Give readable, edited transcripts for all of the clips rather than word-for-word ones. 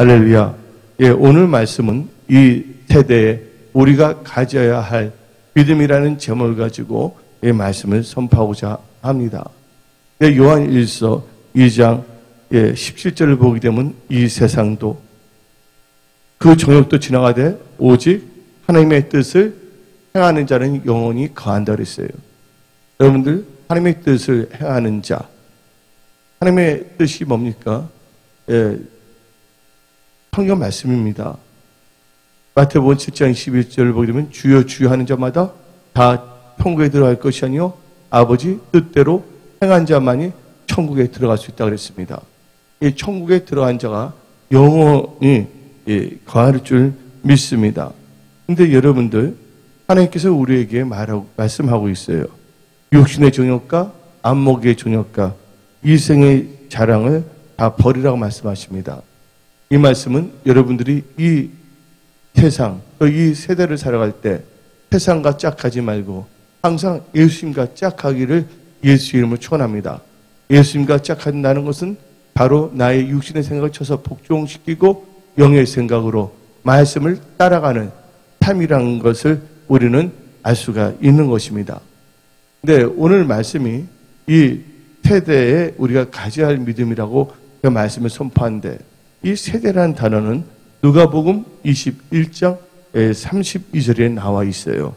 할렐루야. 예, 오늘 말씀은 이 세대에 우리가 가져야 할 믿음이라는 제목을 가지고 이 말씀을 선포하고자 합니다. 예, 요한 1서 2장 17절을 보게 되면 이 세상도 그 정욕도 지나가되 오직 하나님의 뜻을 행하는 자는 영원히 거한다 그랬어요. 여러분들, 하나님의 뜻을 행하는 자, 하나님의 뜻이 뭡니까? 성경 말씀입니다. 마태복음 7장 11절을 보게 되면 주여 주여 하는 자마다 다 천국에 들어갈 것이 아니요 아버지 뜻대로 행한 자만이 천국에 들어갈 수 있다 그랬습니다. 이 천국에 들어간 자가 영원히 거할 줄 믿습니다. 근데 여러분들, 하나님께서 우리에게 말씀하고 있어요. 육신의 정욕과 안목의 정욕과 이생의 자랑을 다 버리라고 말씀하십니다. 이 말씀은 여러분들이 이 세상, 이 세대를 살아갈 때 세상과 짝하지 말고 항상 예수님과 짝하기를 예수 이름으로 축원합니다. 예수님과 짝한다는 것은 바로 나의 육신의 생각을 쳐서 복종시키고 영의 생각으로 말씀을 따라가는 삶이라는 것을 우리는 알 수가 있는 것입니다. 근데 오늘 말씀이 이 세대에 우리가 가져야 할 믿음이라고 그 말씀을 선포하는데, 이 세대라는 단어는 누가복음 21장 32절에 나와 있어요.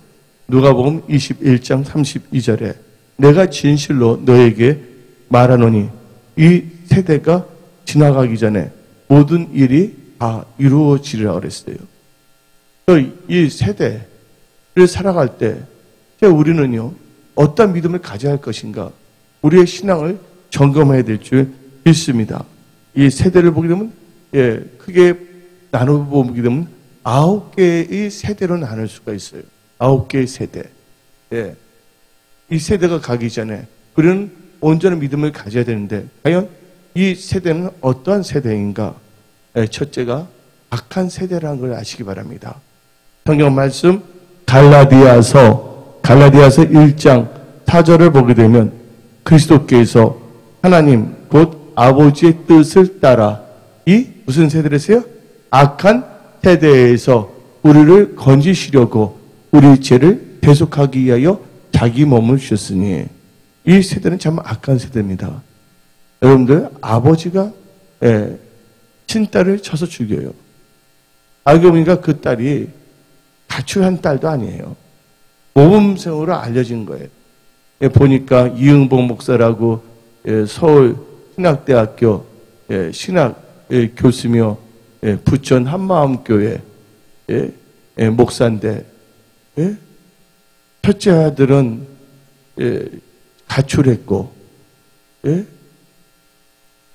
누가복음 21장 32절에 내가 진실로 너에게 말하노니 이 세대가 지나가기 전에 모든 일이 다 이루어지리라 그랬어요. 이 세대를 살아갈 때 우리는요, 어떤 믿음을 가져야 할 것인가, 우리의 신앙을 점검해야 될 줄 믿습니다. 이 세대를 보게 되면 크게 나눠보게 되면 9개의 세대로 나눌 수가 있어요. 9개의 세대. 이 세대가 가기 전에 우리는 온전한 믿음을 가져야 되는데, 과연 이 세대는 어떠한 세대인가? 첫째가 악한 세대라는 걸 아시기 바랍니다. 성경 말씀 갈라디아서 1장 4절을 보게 되면 그리스도께서 하나님 곧 아버지의 뜻을 따라 이 무슨 세대랬어요? 악한 세대에서 우리를 건지시려고 우리 죄를 대속하기 위하여 자기 몸을 주셨으니, 이 세대는 참 악한 세대입니다. 여러분들, 아버지가 친딸을 쳐서 죽여요. 알고 보니까 그 딸이 가출한 딸도 아니에요. 모범생으로 알려진 거예요. 보니까 이응복 목사라고 서울 신학대학교 신학 교수며 부천 한마음교회 목사인데, 첫째 아들은 가출했고,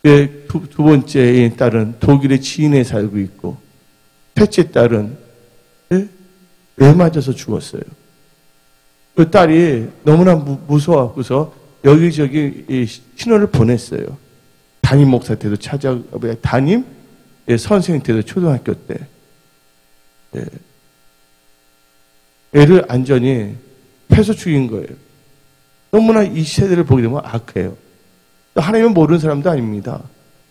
두 번째 딸은 독일의 지인에 살고 있고, 셋째 딸은 애 맞아서 죽었어요. 그 딸이 너무나 무서워서 여기저기 신호를 보냈어요. 담임 목사한테도 담임 선생님한테도 초등학교 때. 애를 안전히 패서 죽인 거예요. 너무나 이 세대를 보게 되면 악해요. 하나님은 모르는 사람도 아닙니다.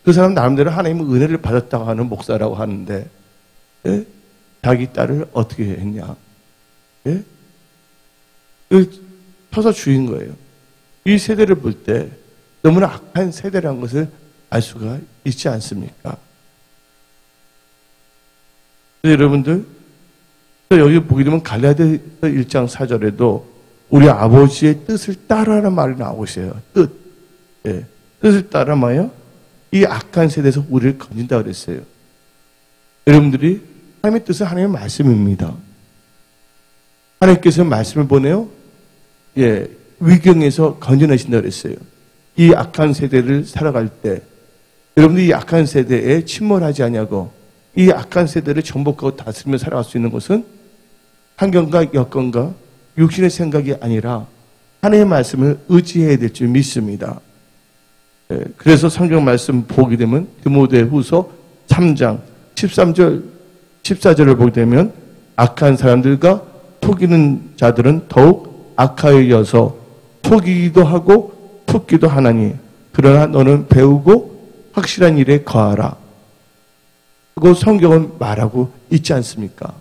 그 사람 나름대로 하나님은 은혜를 받았다고 하는 목사라고 하는데, 자기 딸을 어떻게 했냐? 쳐서 죽인 거예요. 이 세대를 볼 때 너무나 악한 세대라는 것을 알 수가 있지 않습니까? 여러분들, 여기 보게 되면 갈라디아서 1장 4절에도 우리 아버지의 뜻을 따라라는 말이 나오고 있어요. 뜻을 따라 뭐예요? 이 악한 세대에서 우리를 건진다 그랬어요. 여러분들이 하나님의 뜻은 하나님의 말씀입니다. 하나님께서 말씀을 보내요. 위경에서 건져내신다 그랬어요. 이 악한 세대를 살아갈 때 여러분들이 이 악한 세대에 침몰하지 않냐고, 이 악한 세대를 정복하고 다스리며 살아갈 수 있는 것은 환경과 여건과 육신의 생각이 아니라 하나님의 말씀을 의지해야 될 줄 믿습니다. 그래서 성경 말씀 보게 되면 디모데후서 3장 13절 14절을 보게 되면 악한 사람들과 속이는 자들은 더욱 악하여져서 속이기도 하고 속기도 하나니 그러나 너는 배우고 확실한 일에 거하라. 그거 성경은 말하고 있지 않습니까?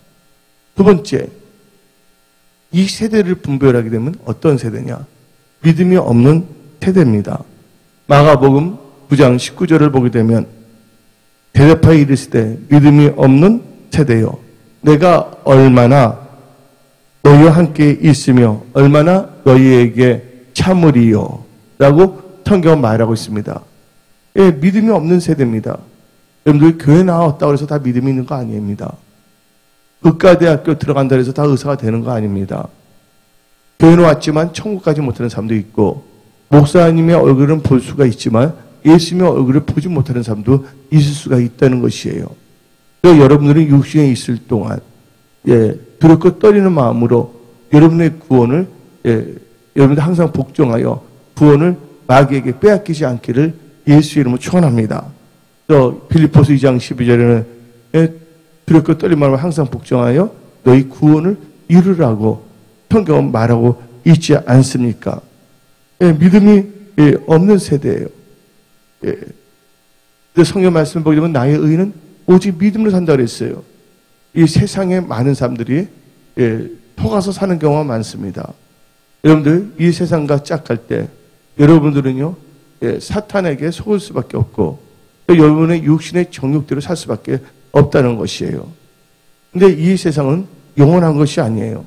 두 번째, 이 세대를 분별하게 되면 어떤 세대냐? 믿음이 없는 세대입니다. 마가복음 9장 19절을 보게 되면 대답하여 이르시되 믿음이 없는 세대요. 내가 얼마나 너희와 함께 있으며 얼마나 너희에게 참으리요. 라고 성경은 말하고 있습니다. 예, 믿음이 없는 세대입니다. 여러분들 교회 나왔다고 해서 다 믿음이 있는 거 아닙니다. 의과대학교 들어간다 해서 다 의사가 되는 거 아닙니다. 교회는 왔지만 천국까지 못하는 사람도 있고 목사님의 얼굴은 볼 수가 있지만 예수님의 얼굴을 보지 못하는 사람도 있을 수가 있다는 것이에요. 그래서 여러분들은 육신에 있을 동안 두렵고 떨리는 마음으로 여러분의 구원을 여러분들 항상 복종하여 구원을 마귀에게 빼앗기지 않기를 예수의 이름으로 축원합니다. 또 빌립보서 2장 12절에는 두렵고 떨리는 마음으로 항상 복종하여 너희 구원을 이루라고 성경은 말하고 있지 않습니까? 믿음이 없는 세대예요. 성경 말씀을 보게 되면 나의 의는 오직 믿음으로 산다고 그랬어요. 이 세상에 많은 사람들이 속아서 사는 경우가 많습니다. 여러분들 이 세상과 짝할 때 여러분들은요 사탄에게 속을 수밖에 없고 여러분의 육신의 정욕대로 살 수밖에 없다는 것이에요. 근데 이 세상은 영원한 것이 아니에요.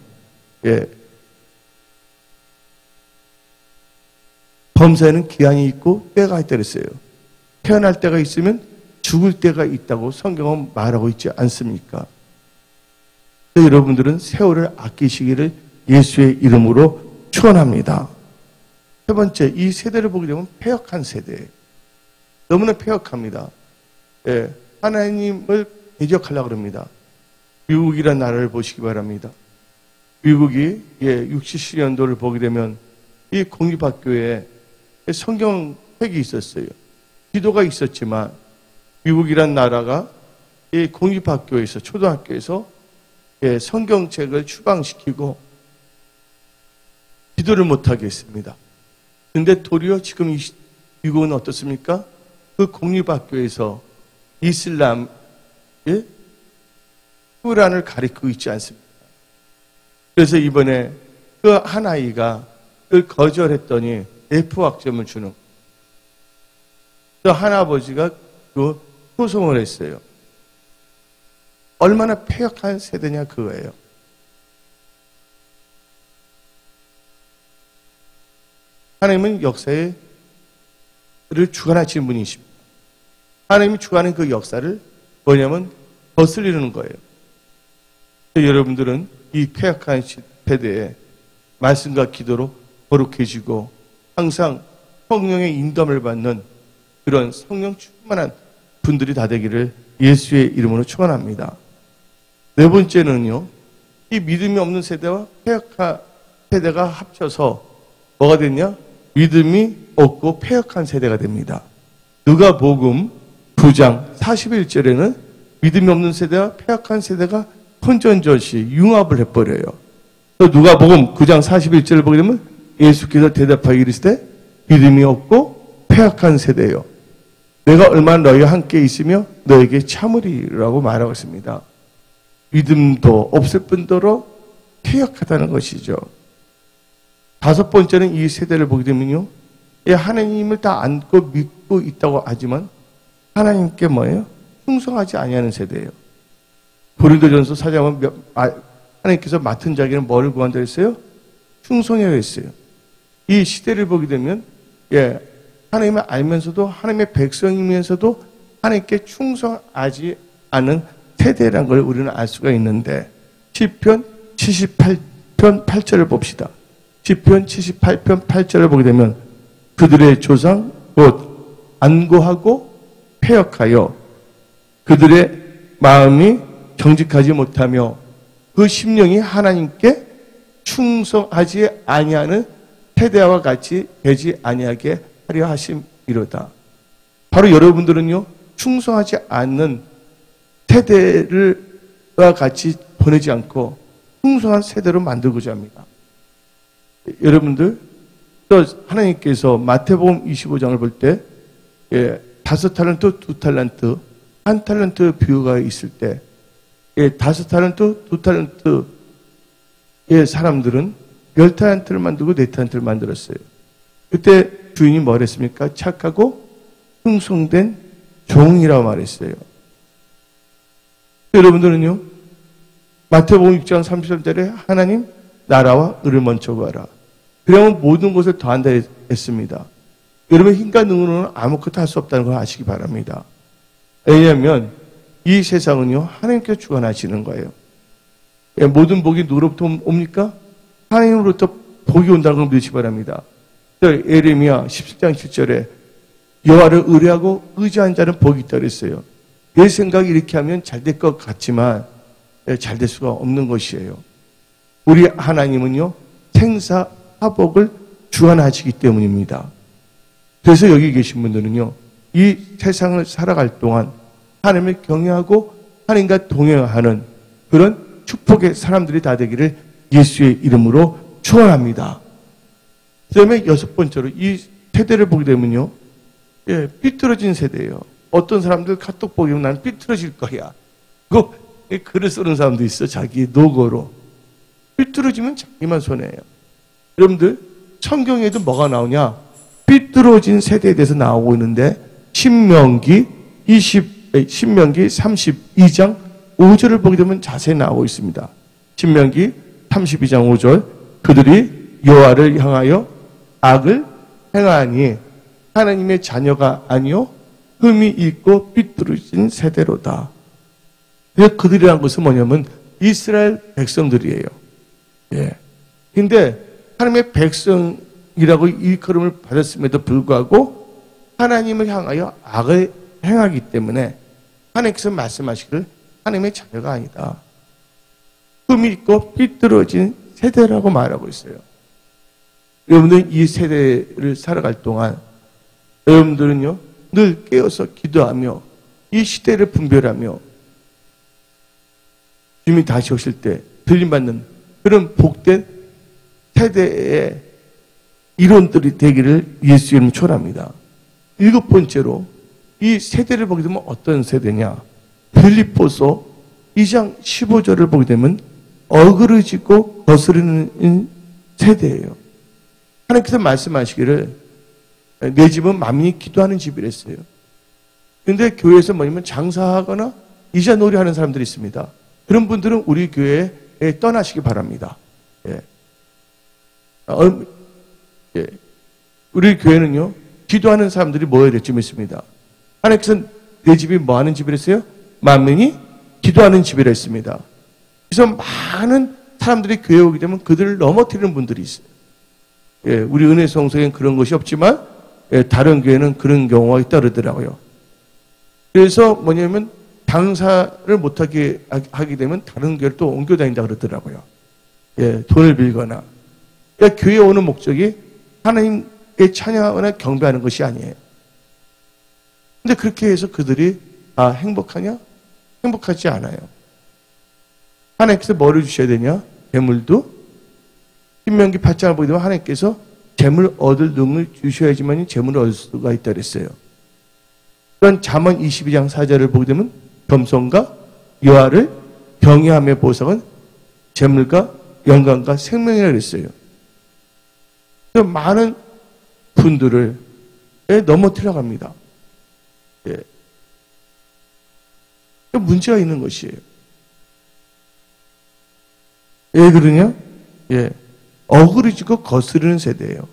범사에는 기한이 있고 때가 있다 그랬어요. 태어날 때가 있으면 죽을 때가 있다고 성경은 말하고 있지 않습니까? 여러분들은 세월을 아끼시기를 예수의 이름으로 축원합니다. 세 번째, 이 세대를 보게 되면 패역한 세대예요. 너무나 패역합니다. 하나님을 대적하려고 합니다. 미국이라는 나라를 보시기 바랍니다. 미국이 60, 70년도를 보게 되면 이 공립학교에 성경책이 있었어요. 기도가 있었지만 미국이란 나라가 이 공립학교에서 초등학교에서 성경책을 추방시키고 기도를 못하게 했습니다. 그런데 도리어 지금 미국은 어떻습니까? 그 공립학교에서 이슬람의 꾸란을 가르치고 있지 않습니까? 그래서 이번에 그 한 아이가 그걸 거절했더니 F학점을 주는 그 할아버지가 그 소송을 했어요. 얼마나 패역한 세대냐 그거예요. 하나님은 역사를 주관하시는 분이십니다. 하나님이 주관하는 그 역사를 뭐냐면 거슬리는 거예요. 여러분들은 이 패역한 세대에 말씀과 기도로 거룩해지고 항상 성령의 인도함을 받는 그런 성령 충만한 분들이 다 되기를 예수의 이름으로 축원합니다. 네 번째는요, 이 믿음이 없는 세대와 패역한 세대가 합쳐서 뭐가 됐냐? 믿음이 없고 패역한 세대가 됩니다. 누가복음 9장 41절에는 믿음이 없는 세대와 패역한 세대가 혼전절시 융합을 해버려요. 또 누가복음 9장 41절을 보게 되면 예수께서 대답하여 이르시되 믿음이 없고 패역한 세대요. 내가 얼마나 너희와 함께 있으며 너에게 참으리라고 말하고 있습니다. 믿음도 없을 뿐더러 패역하다는 것이죠. 다섯 번째는 이 세대를 보게 되면요, 하나님을 다 안고 믿고 있다고 하지만 하나님께 뭐예요? 충성하지 아니하는 세대예요. 고린도전서 4장은 하나님께서 맡은 자에게는 뭐를 구한다 했어요? 충성해야 했어요. 이 시대를 보게 되면 하나님을 알면서도 하나님의 백성이면서도 하나님께 충성하지 않은 세대라는 걸 우리는 알 수가 있는데 시편 78편 8절을 봅시다. 시편 78편 8절을 보게 되면 그들의 조상 곧 안고하고 패역하여 그들의 마음이 정직하지 못하며 그 심령이 하나님께 충성하지 아니하는 세대와 같이 되지 아니하게 하려 하심이로다. 바로 여러분들은요, 충성하지 않는 세대와 같이 보내지 않고 충성한 세대로 만들고자 합니다. 여러분들, 또 하나님께서 마태복음 25장을 볼 때 5 탈란트, 2 탈란트 한 탈런트 비유가 있을 때, 예, 5탈런트, 2탈런트의 사람들은 10탈런트를 만들고 4탈런트를 만들었어요. 그때 주인이 뭘 했습니까? 착하고 흥성된 종이라고 말했어요. 여러분들은요, 마태복음 6장 33절에 하나님 나라와 의를 먼저 구하라. 그러면 모든 것을 더한다 했습니다. 여러분, 힘과 능으로는 아무것도 할 수 없다는 걸 아시기 바랍니다. 왜냐하면 이 세상은요, 하나님께서 주관하시는 거예요. 모든 복이 누구로부터 옵니까? 하나님으로부터 복이 온다는 걸 믿으시기 바랍니다. 예레미야 17장 7절에 여호와를 의뢰하고 의지한 자는 복이 있다 그랬어요. 내 생각이 이렇게 하면 잘 될 것 같지만 잘 될 수가 없는 것이에요. 우리 하나님은요, 생사화복을 주관하시기 때문입니다. 그래서 여기 계신 분들은요, 이 세상을 살아갈 동안 하나님을 경외하고 하나님과 동행하는 그런 축복의 사람들이 다 되기를 예수의 이름으로 축원합니다. 그 다음에 6번째로 이 세대를 보게 되면요, 예, 삐뚤어진 세대예요. 어떤 사람들 카톡 보게 되면 난 삐뚤어질 거야. 그거 글을 쓰는 사람도 있어. 자기 노고로. 삐뚤어지면 자기만 손해예요. 여러분들 성경에도 뭐가 나오냐? 삐뚤어진 세대에 대해서 나오고 있는데 신명기 32장 5절을 보게 되면 자세히 나오고 있습니다. 신명기 32장 5절 그들이 여호와를 향하여 악을 행하니 하나님의 자녀가 아니요 흠이 있고 삐뚤어진 세대로다. 그들이란 것은 뭐냐면 이스라엘 백성들이에요. 예. 근데 하나님의 백성이라고 일컬음을 받았음에도 불구하고 하나님을 향하여 악을 행하기 때문에 하나님께서 말씀하시기를 하나님의 자녀가 아니다. 흠이 있고 삐뚤어진 세대라고 말하고 있어요. 여러분들 이 세대를 살아갈 동안 여러분들은요 늘 깨어서 기도하며 이 시대를 분별하며 주님이 다시 오실 때 들림받는 그런 복된 세대의 이론들이 되기를 예수 이름으로 축원합니다. 7번째로 이 세대를 보게 되면 어떤 세대냐? 빌립보서 2장 15절을 보게 되면 어그러지고 거스르는 세대예요. 하나님께서 말씀하시기를 내 집은 만민이 기도하는 집이랬어요. 그런데 교회에서 뭐냐면 장사하거나 이자놀이 하는 사람들이 있습니다. 그런 분들은 우리 교회에 떠나시기 바랍니다. 예. 예. 우리 교회는요, 기도하는 사람들이 모여야 될 쯤 있습니다. 하나님께서 내 집이 뭐 하는 집이랬어요? 만민이 기도하는 집이라 했습니다. 그래서 많은 사람들이 교회에 오게 되면 그들을 넘어뜨리는 분들이 있어요. 예, 우리 은혜성소에는 그런 것이 없지만, 예, 다른 교회는 그런 경우가 있다 그러더라고요. 그래서 뭐냐면, 장사를 못하게 하게 되면 다른 교회를 또 옮겨 다닌다 그러더라고요. 예, 돈을 빌거나. 그러니까 교회에 오는 목적이 하나님께 찬양하거나 경배하는 것이 아니에요. 근데 그렇게 해서 그들이 행복하냐? 행복하지 않아요. 하나님께서 뭐를 주셔야 되냐? 재물도. 신명기 8장을 보게 되면 하나님께서 재물 얻을 능을 주셔야지만 재물을 얻을 수가 있다 그랬어요. 그런 잠언 22장 4절을 보게 되면 겸손과 여호와를 경외함의 보상은 재물과 영광과 생명이라 그랬어요. 많은 분들을 넘어뜨려 갑니다. 예. 문제가 있는 것이에요. 왜 그러냐? 예. 어그러지고 거스르는 세대예요.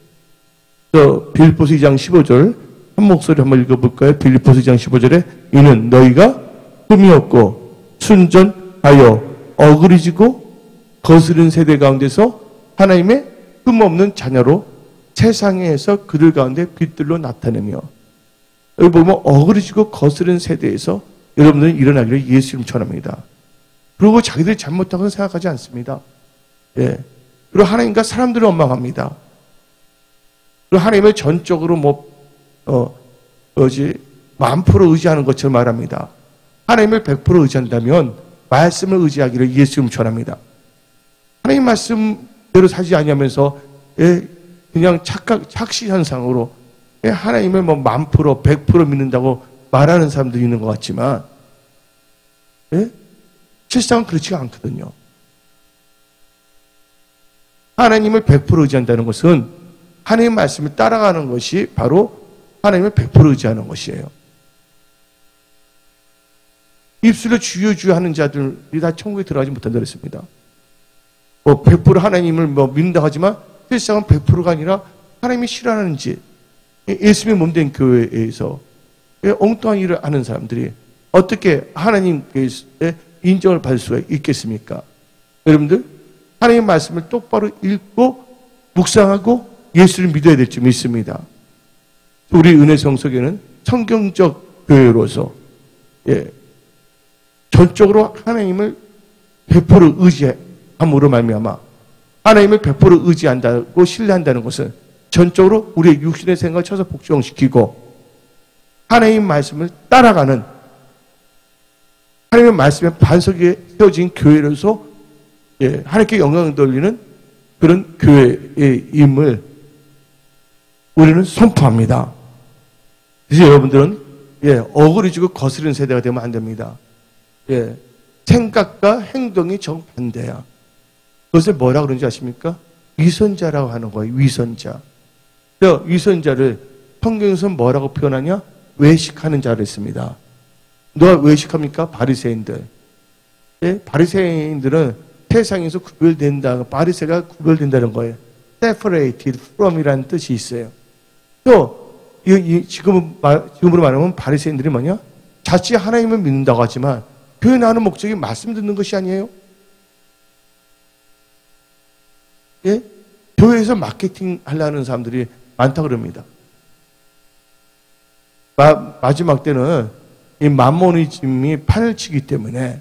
빌립보서 2장 15절 한 목소리 한번 읽어볼까요? 빌립보서 2장 15절에 이는 너희가 흠이 없고 순전하여 어그러지고 거스른 세대 가운데서 하나님의 흠 없는 자녀로 세상에서 그들 가운데 빛들로 나타내며 여기 보면 어그러지고 거스른 세대에서 여러분들은 일어나기를 예수 이름 축원합니다. 그리고 자기들이 잘못하고 생각하지 않습니다. 예. 그리고 하나님과 사람들을 원망합니다. 그리고 하나님을 전적으로 만프로 의지하는 것처럼 말합니다. 하나님을 100% 의지한다면 말씀을 의지하기를 예수 이름 축원합니다. 하나님 말씀대로 살지 않으면서 그냥 착시 현상으로 하나님을 1000%, 100% 믿는다고 말하는 사람들이 있는 것 같지만 예? 실상은 그렇지가 않거든요. 하나님을 100% 의지한다는 것은 하나님의 말씀을 따라가는 것이 바로 하나님을 100% 의지하는 것이에요. 입술로 주여 주여 하는 자들이 다 천국에 들어가지 못한다 그랬습니다. 100% 하나님을 믿는다 하지만 실상은 100%가 아니라 하나님이 싫어하는지 예수님의 몸된 교회에서 엉뚱한 일을 하는 사람들이 어떻게 하나님께 인정을 받을 수가 있겠습니까? 여러분들 하나님의 말씀을 똑바로 읽고 묵상하고 예수를 믿어야 될 줄 믿습니다. 우리 은혜성석에는 성경적 교회로서 전적으로 하나님을 100% 의지함으로 말미암아 하나님을 100% 의지한다고 신뢰한다는 것은 전적으로 우리의 육신의 생각을 쳐서 복종시키고 하나님의 말씀을 따라가는 하나님의 말씀의 반석에 세워진 교회로서 하나님께 영광을 돌리는 그런 교회의 임을 우리는 선포합니다. 그래서 여러분들은 어그러지고 거스르는 세대가 되면 안 됩니다. 생각과 행동이 정반대야. 그것을 뭐라 그런지 아십니까? 위선자라고 하는 거예요. 위선자. 위선자를 성경에서 뭐라고 표현하냐? 외식하는 자를 했습니다. 누가 외식합니까? 바리새인들. 바리새인들은 세상에서 구별된다. 바리새가 구별된다는 거예요. separated from이라는 뜻이 있어요. 또 지금으로 말하면 바리새인들이 뭐냐? 자칫 하나님을 믿는다고 하지만 표현하는 목적이 말씀 듣는 것이 아니에요. 교회에서 마케팅 하려는 사람들이 많다 그럽니다. 마지막 때는 이 만모니즘이 판을 치기 때문에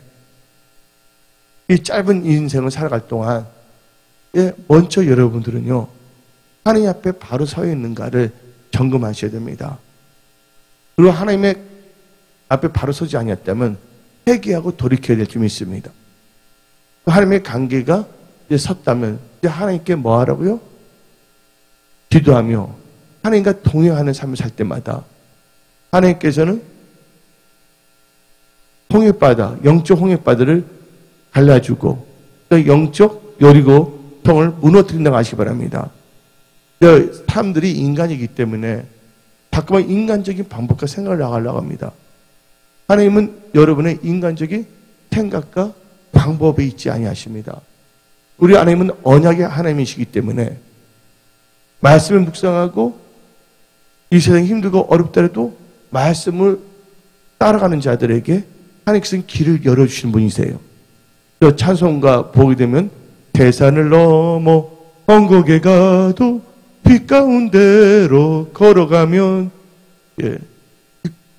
이 짧은 인생을 살아갈 동안 먼저 여러분들은요 하나님 앞에 바로 서 있는가를 점검하셔야 됩니다. 그리고 하나님의 앞에 바로 서지 아니었다면 회개하고 돌이켜야 될 줄 있습니다. 하나님의 관계가 이제 섰다면 이제 하나님께 뭐 하라고요? 기도하며 하나님과 동행하는 삶을 살 때마다 하나님께서는 홍해바다, 영적 홍해바다를 갈라주고 영적 여리고 통을 무너뜨린다고 하시기 바랍니다. 사람들이 인간이기 때문에 자꾸만 인간적인 방법과 생각을 나가려고 합니다. 하나님은 여러분의 인간적인 생각과 방법에 있지 아니하십니다. 우리 하나님은 언약의 하나님이시기 때문에 말씀을 묵상하고 이 세상이 힘들고 어렵더라도 말씀을 따라가는 자들에게 하나님께서는 길을 열어주시는 분이세요. 찬송가 보게 되면 대산을 넘어 언곡에 가도 빛 가운데로 걸어가면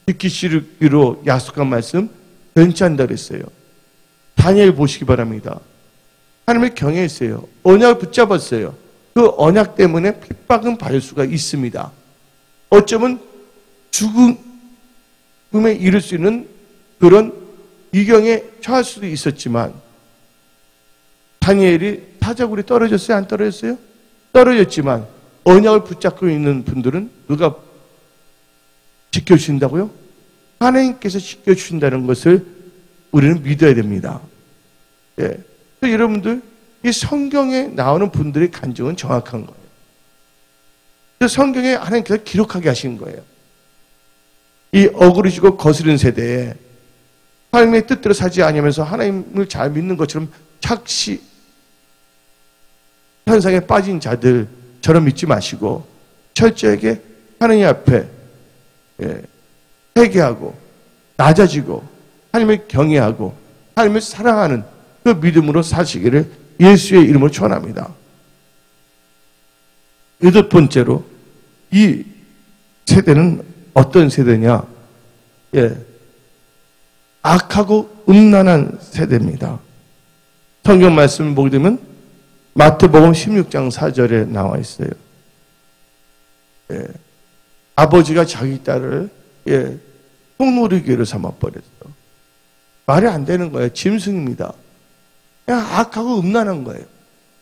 듣기 싫기로 약속한 말씀 괜찮다 그랬어요. 다니엘 보시기 바랍니다. 하나님을 경외했어요. 언약을 붙잡았어요. 그 언약 때문에 핍박은 받을 수가 있습니다. 어쩌면 죽음에 이를 수 있는 그런 위경에 처할 수도 있었지만 다니엘이 사자굴이 떨어졌어요? 안 떨어졌어요? 떨어졌지만 언약을 붙잡고 있는 분들은 누가 지켜주신다고요? 하나님께서 지켜주신다는 것을 우리는 믿어야 됩니다. 그래서 여러분들 이 성경에 나오는 분들의 간증은 정확한 거예요. 그래서 성경에 하나님께서 기록하게 하신 거예요. 이 어그러지고 거스른 세대에 하나님의 뜻대로 살지 않으면서 하나님을 잘 믿는 것처럼 착시 현상에 빠진 자들처럼 믿지 마시고 철저하게 하나님 앞에 회개하고 낮아지고 하나님을 경외하고 하나님을 사랑하는 그 믿음으로 사시기를 예수의 이름으로 축원합니다. 여덟 번째로 이 세대는 어떤 세대냐? 악하고 음란한 세대입니다. 성경 말씀을 보게 되면 마태복음 16장 4절에 나와 있어요. 아버지가 자기 딸을 통놀이개로 삼아버렸어요. 말이 안 되는 거예요. 짐승입니다. 그냥 악하고 음란한 거예요.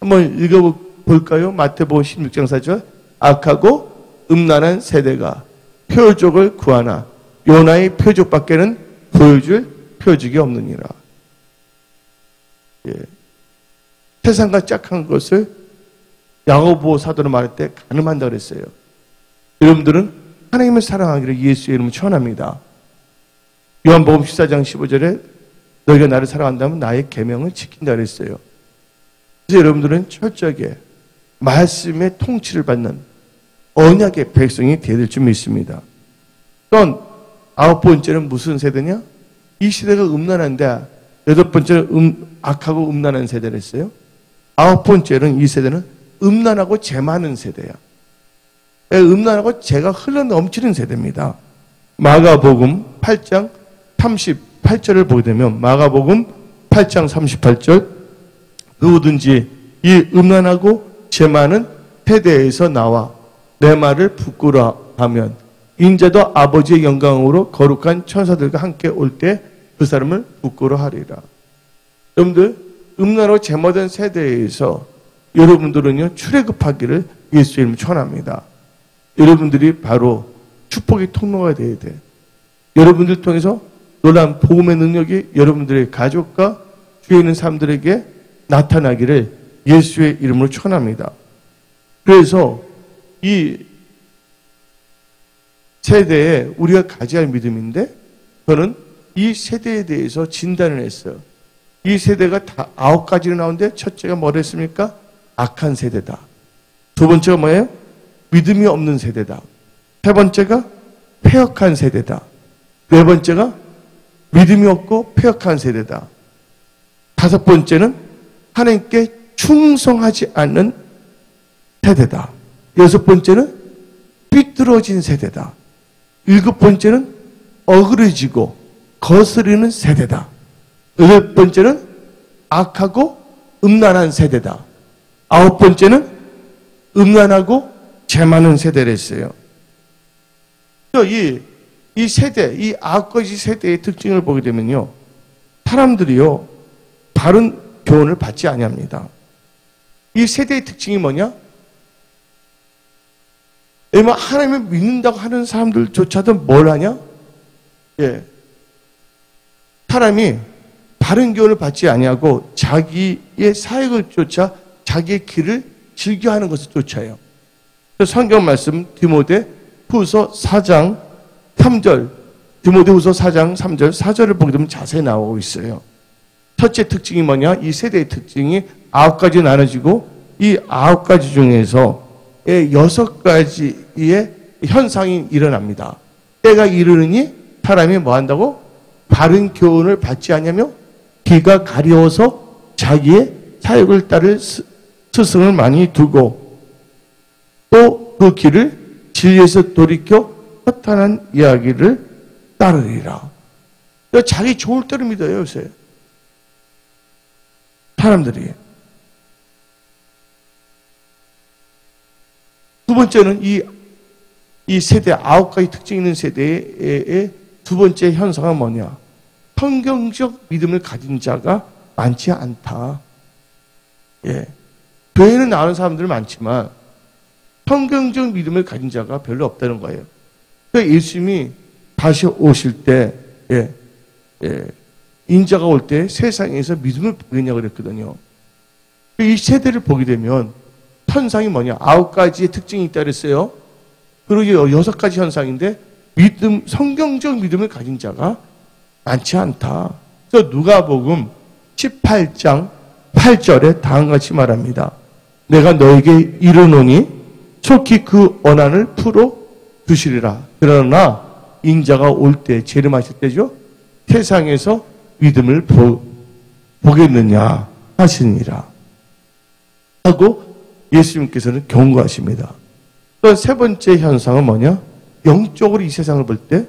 한번 읽어볼까요? 마태복음 16장 4절. 악하고 음란한 세대가 표적을 구하나 요나의 표적밖에는 보여줄 표적이 없느니라. 예. 세상과 짝한 것을 야고보 사도로 말할 때 가늠한다 그랬어요. 여러분들은 하나님을 사랑하기를 예수의 이름으로 축원합니다. 요한복음 14장 15절에 너희가 나를 사랑한다면 나의 계명을 지킨다 그랬어요. 그래서 여러분들은 철저하게 말씀의 통치를 받는 언약의 백성이 되어야 될 줄 믿습니다. 또 아홉 번째는 무슨 세대냐? 이 시대가 음란한데 여덟 번째는 악하고 음란한 세대를 했어요. 아홉 번째는 이 세대는 음란하고 죄 많은 세대야. 음란하고 죄가 흘러넘치는 세대입니다. 마가복음 8장 38절을 보게 되면 마가복음 8장 38절 누구든지 이 음란하고 죄 많은 세대에서 나와 내 말을 부끄러워하면 인자도 아버지의 영광으로 거룩한 천사들과 함께 올 때 그 사람을 부끄러워하리라. 여러분들 음란하고 죄 묻은 세대에서 여러분들은요 출애굽하기를 예수의 이름으로 축원합니다. 여러분들이 바로 축복의 통로가 되어야 돼. 여러분들 통해서 놀라운 복음의 능력이 여러분들의 가족과 주위에 있는 사람들에게 나타나기를 예수의 이름으로 축원합니다. 그래서 이 세대에 우리가 가져야 할 믿음인데 저는 이 세대에 대해서 진단을 했어요. 이 세대가 다 9가지로 나오는데 첫째가 뭐라 했습니까? 악한 세대다. 두 번째가 뭐예요? 믿음이 없는 세대다. 세 번째가 패역한 세대다. 네 번째가 믿음이 없고 패역한 세대다. 다섯 번째는 하나님께 충성하지 않는 세대다. 여섯 번째는 삐뚤어진 세대다. 일곱 번째는 어그러지고 거스르는 세대다. 여덟 번째는 악하고 음란한 세대다. 아홉 번째는 음란하고 죄 많은 세대를 했어요. 이 세대, 이 9가지 세대의 특징을 보게 되면요. 사람들이요, 바른 교훈을 받지 아니합니다. 이 세대의 특징이 뭐냐? 하나님을 믿는다고 하는 사람들조차도 뭘 하냐? 예. 사람이 바른 교훈을 받지 아니하고 자기의 사역을 쫓아 자기의 길을 즐겨하는 것을 쫓아요. 성경 말씀 디모데 후서 4장 3절 디모데 후서 4장 3절 4절을 보게 되면 자세히 나오고 있어요. 첫째 특징이 뭐냐? 이 세대의 특징이 9가지 나눠지고 이 9가지 중에서 6가지의 현상이 일어납니다. 때가 이르느니 사람이 뭐 한다고? 바른 교훈을 받지 않냐며 귀가 가려워서 자기의 사역을 따를 스승을 많이 두고 또 그 길을 진리에서 돌이켜 허탄한 이야기를 따르리라. 자기 좋을 대로 믿어요, 요새. 사람들이. 두 번째는 이 세대, 9가지 특징 있는 세대의 두 번째 현상은 뭐냐? 성경적 믿음을 가진 자가 많지 않다. 예. 교회는 나오는 사람들은 많지만 성경적 믿음을 가진 자가 별로 없다는 거예요. 그러니까 예수님이 다시 오실 때, 인자가 올 때 세상에서 믿음을 보겠냐고 그랬거든요. 이 세대를 보게 되면 현상이 뭐냐? 9가지의 특징이 있다 그랬어요. 그리고 6가지 현상인데 성경적 믿음을 가진 자가 많지 않다. 그래서 누가복음 18장 8절에 다음과 같이 말합니다. 내가 너에게 이르노니 속히 그 원한을 풀어 주시리라. 그러나 인자가 올 때, 재림하실 때죠. 세상에서 믿음을 보겠느냐 하시니라. 하고 예수님께서는 경고하십니다. 또 세 번째 현상은 뭐냐? 영적으로 이 세상을 볼 때,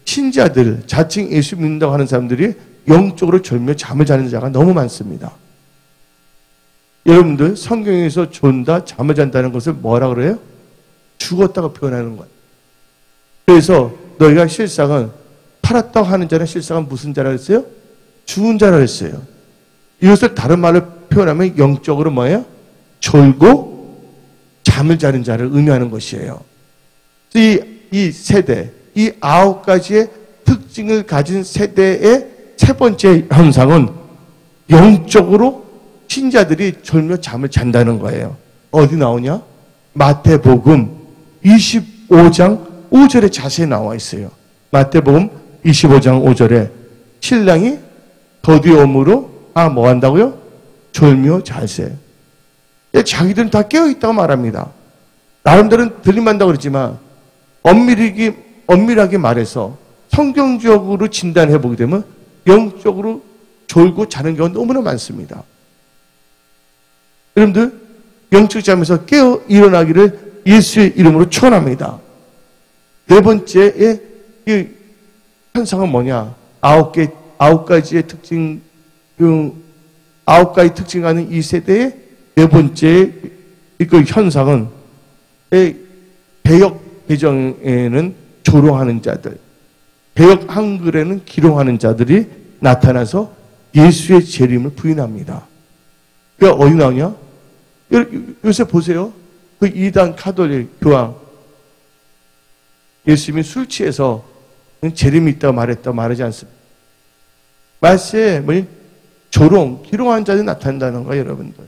신자들, 자칭 예수 믿는다고 하는 사람들이 영적으로 졸며 잠을 자는 자가 너무 많습니다. 여러분들 성경에서 존다, 잠을 잔다는 것을 뭐라 그래요? 죽었다고 표현하는 거예요. 그래서 너희가 실상은 팔았다고 하는 자는 실상은 무슨 자라 그랬어요? 죽은 자라 그랬어요. 이것을 다른 말로 표현하면 영적으로 뭐예요? 졸고 잠을 자는 자를 의미하는 것이에요. 이 세대, 이 9가지의 특징을 가진 세대의 세 번째 현상은 영적으로 신자들이 졸며 잠을 잔다는 거예요. 어디 나오냐? 마태복음 25장 5절에 자세히 나와 있어요. 마태복음 25장 5절에 신랑이 더디옴으로 뭐 한다고요? 졸며 잘세. 자기들은 다 깨어있다고 말합니다. 나름대로는 들림한다고 그러지만 엄밀하게 말해서 성경적으로 진단해보게 되면 영적으로 졸고 자는 경우가 너무나 많습니다. 여러분들 영적 잠에서 깨어 일어나기를 예수의 이름으로 축원합니다. 네 번째의 이 현상은 뭐냐? 아홉 가지의 특징, 아홉 가지 특징하는 이 세대의 네 번째 그 현상은 배역 배정에는 조롱하는 자들, 배역 한글에는 기롱하는 자들이 나타나서 예수의 재림을 부인합니다. 그러니까 어디 나오냐? 요새 보세요. 그 이단 카톨릭 교황 예수님이 술 취해서 재림이 있다고 말하지 않습니다. 말세에 조롱, 기롱한 자들이 나타난다는 거예요, 여러분들.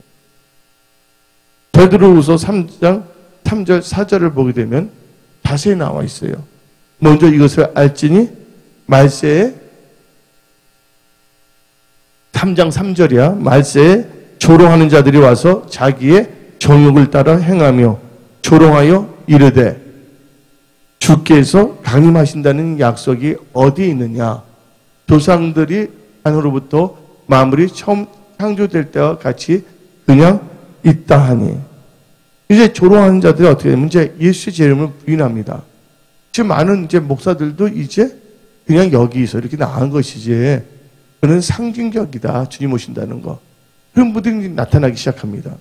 베드로후서 3장 3절 4절을 보게 되면 자세히 나와 있어요. 먼저 이것을 알지니 말세에 3장 3절이야. 말세에 조롱하는 자들이 와서 자기의 정욕을 따라 행하며 조롱하여 이르되 주께서 강림하신다는 약속이 어디에 있느냐? 조상들이 하늘로부터 만물이 처음 창조될 때와 같이 그냥 있다 하니. 이제 조롱하는 자들이 어떻게 되면 이제 예수의 재림을 부인합니다. 지금 많은 이제 목사들도 이제 그냥 여기서 이렇게 나간 것이지 그는 상징적이다. 주님 오신다는 거. 그런 분들이 나타나기 시작합니다.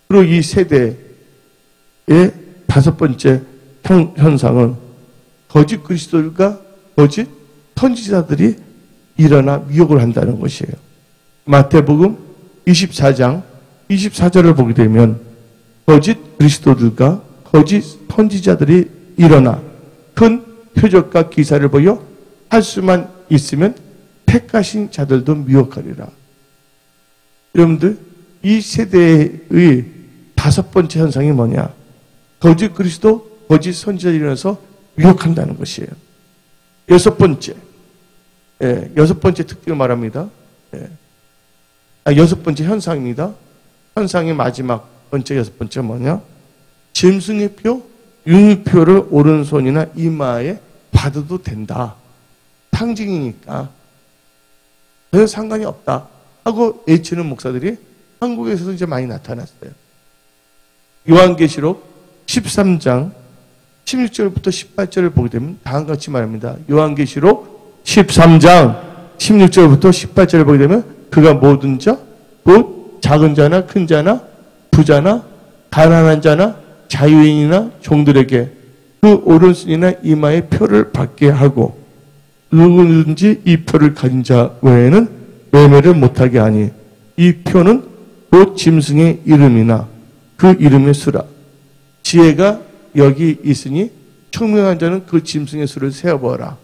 그리고 이 세대의 다섯 번째 현상은 거짓 그리스도들과 거짓 선지자들이 일어나 미혹을 한다는 것이에요. 마태복음 24장 24절을 보게 되면 거짓 그리스도들과 거짓 선지자들이 일어나 큰 표적과 기사를 보여 할 수만 있으면 택하신 자들도 미혹하리라. 여러분들 이 세대의 다섯 번째 현상이 뭐냐? 거짓 그리스도, 거짓 선지자들이 일어나서 미혹한다는 것이에요. 여섯 번째 특징을 말합니다. 여섯 번째 현상입니다. 현상의 마지막 번째 여섯 번째가 뭐냐? 짐승의 표, 융표를 오른손이나 이마에 받아도 된다. 상징이니까 전혀 상관이 없다 하고 외치는 목사들이 한국에서도 이제 많이 나타났어요. 요한계시록 13장 16절부터 18절을 보게 되면 다음과 같이 말합니다. 요한계시록 13장 16절부터 18절을 보게 되면 그가 모든 자, 곧 작은 자나 큰 자나 부자나 가난한 자나 자유인이나 종들에게 그 오른손이나 이마에 표를 받게 하고 누구든지 이 표를 가진 자 외에는 매매를 못하게 하니 이 표는 곧 짐승의 이름이나 그 이름의 수라. 지혜가 여기 있으니 청명한 자는 그 짐승의 수를 세어보아라.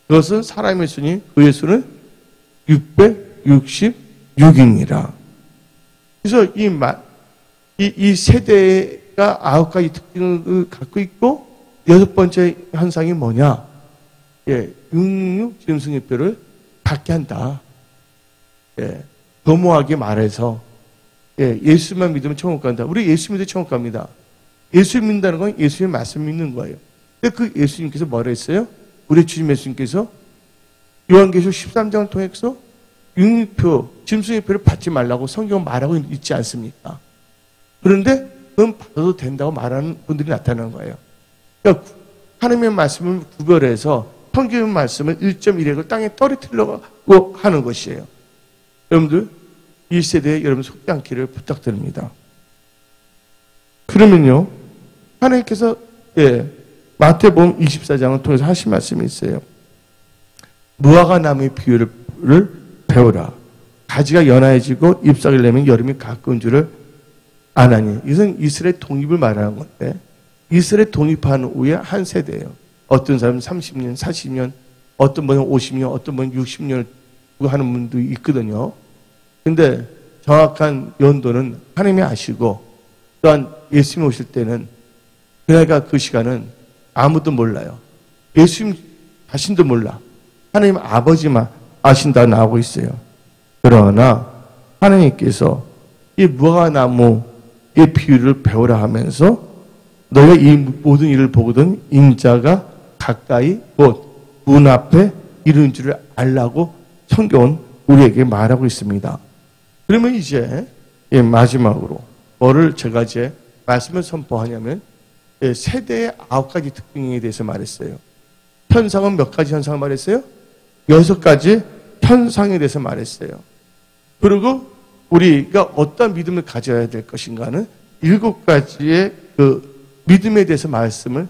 그것은 사람의 수니 그의 수는 666이니라. 그래서 이 세대가 아홉 가지 특징을 갖고 있고 여섯 번째 현상이 뭐냐? 666 짐승의 표를 받게 한다. 도모하게 말해서 예수만 믿으면 천국 간다. 우리 예수 믿으면 천국 갑니다. 예수 믿는다는 건 예수의 말씀 믿는 거예요. 근데 그 예수님께서 뭐라 했어요? 우리 주님 예수님께서 요한계시록 13장을 통해서 융표, 짐승의 표를 받지 말라고 성경 말하고 있지 않습니까? 그런데 그건 받아도 된다고 말하는 분들이 나타나는 거예요. 그러니까 하나님의 말씀을 구별해서 성경의 말씀을 1.1핵을 땅에 떨어뜨리려고 하는 것이에요. 여러분들 이 세대에 여러분 속지 않기를 부탁드립니다. 그러면요 하나님께서 마태복음 24장을 통해서 하신 말씀이 있어요. 무화과 나무의 비유를 배우라. 가지가 연하해지고 잎사귀를 내면 여름이 가까운 줄을 아나니. 이것은 이스라엘 독립을 말하는 건데 이스라엘 독립한 후에 한 세대예요. 어떤 사람은 30년, 40년 어떤 분은 50년, 어떤 분은 60년 하는 분도 있거든요. 근데 정확한 연도는 하나님이 아시고, 또한 예수님 오실 때는 그러니까 그 시간은 아무도 몰라요. 예수님 자신도 몰라. 하나님 아버지만 아신다 나오고 있어요. 그러나 하나님께서 이 무화과나무의 비유를 배우라 하면서 너희가 이 모든 일을 보거든 인자가 가까이 곧 문 앞에 이른 줄을 알라고 성경은 우리에게 말하고 있습니다. 그러면 이제 마지막으로 뭐를 제가 이제 말씀을 선포하냐면 세대의 9가지 특징에 대해서 말했어요. 현상은 몇 가지 현상을 말했어요? 6가지 현상에 대해서 말했어요. 그리고 우리가 어떤 믿음을 가져야 될 것인가는 7가지의 그 믿음에 대해서 말씀을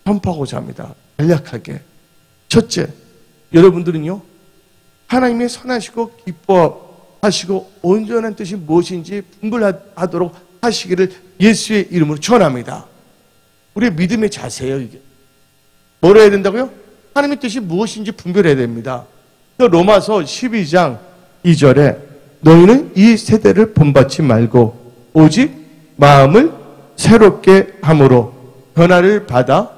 선포하고자 합니다. 간략하게. 첫째, 여러분들은요, 하나님의 선하시고 기뻐하시고 온전한 뜻이 무엇인지 분별하도록 하시기를 예수의 이름으로 축원합니다. 우리의 믿음의 자세예요, 이게. 뭐라 해야 된다고요? 하나님의 뜻이 무엇인지 분별해야 됩니다. 로마서 12장 2절에 너희는 이 세대를 본받지 말고 오직 마음을 새롭게 함으로 변화를 받아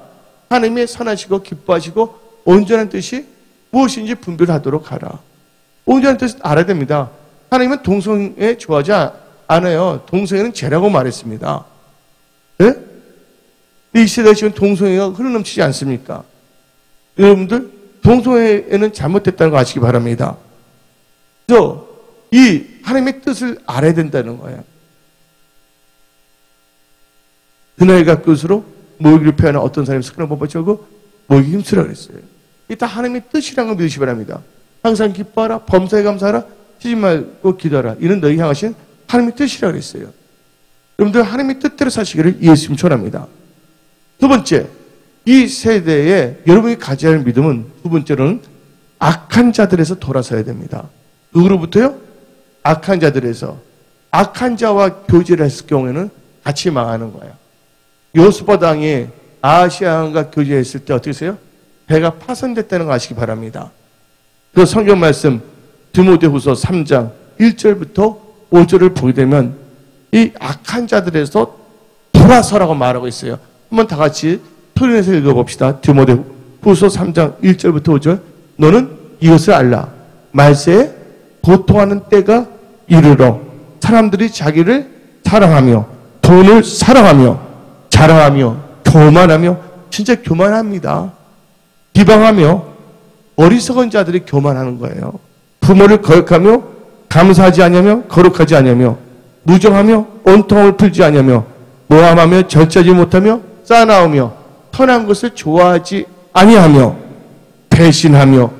하나님의 선하시고 기뻐하시고 온전한 뜻이 무엇인지 분별하도록 하라. 온전한 뜻을 알아야 됩니다. 하나님은 동성애 좋아하지 않아요. 동성애는 죄라고 말했습니다. 네? 이 시대에 지금 동성애가 흘러넘치지 않습니까? 여러분들 동성애는 잘못됐다는 거 아시기 바랍니다. 그래서 이 하나님의 뜻을 알아야 된다는 거예요. 그날과 끝으로 모이기를 표현한 어떤 사람이 스크럼 뽑아주고 모이기 힘쓰라 그랬어요. 이 다 하나님의 뜻이라는 걸 믿으시기 바랍니다. 항상 기뻐하라, 범사에 감사하라, 쉬지 말고 기도하라. 이는 너희 향하신 하나님의 뜻이라 그랬어요. 여러분들 하나님의 뜻대로 사시기를 예수님 축원합니다. 두 번째, 이 세대에 여러분이 가져야 할 믿음은 두 번째로는 악한 자들에서 돌아서야 됩니다. 누구로부터요? 악한 자들에서. 악한 자와 교제를 했을 경우에는 같이 망하는 거예요. 요스바 당이 아시아왕과 교제했을 때 어떻게 했어요? 배가 파손됐다는 거 아시기 바랍니다. 그 성경 말씀 디모데후서 3장 1절부터 5절을 보게 되면 이 악한 자들에서 돌아서라고 말하고 있어요. 한번 다 같이 토론해서 읽어봅시다. 디모데후서 3장 1절부터 5절. 너는 이것을 알라. 말세에 고통하는 때가 이르러 사람들이 자기를 사랑하며 돈을 사랑하며 자랑하며 교만하며, 진짜 교만합니다. 비방하며 어리석은 자들이 교만하는 거예요. 부모를 거역하며 감사하지 아니하며 거룩하지 아니하며 무정하며 온통을 풀지 아니하며 모함하며 절제하지 못하며 싸나우며 선한 것을 좋아하지 아니하며 배신하며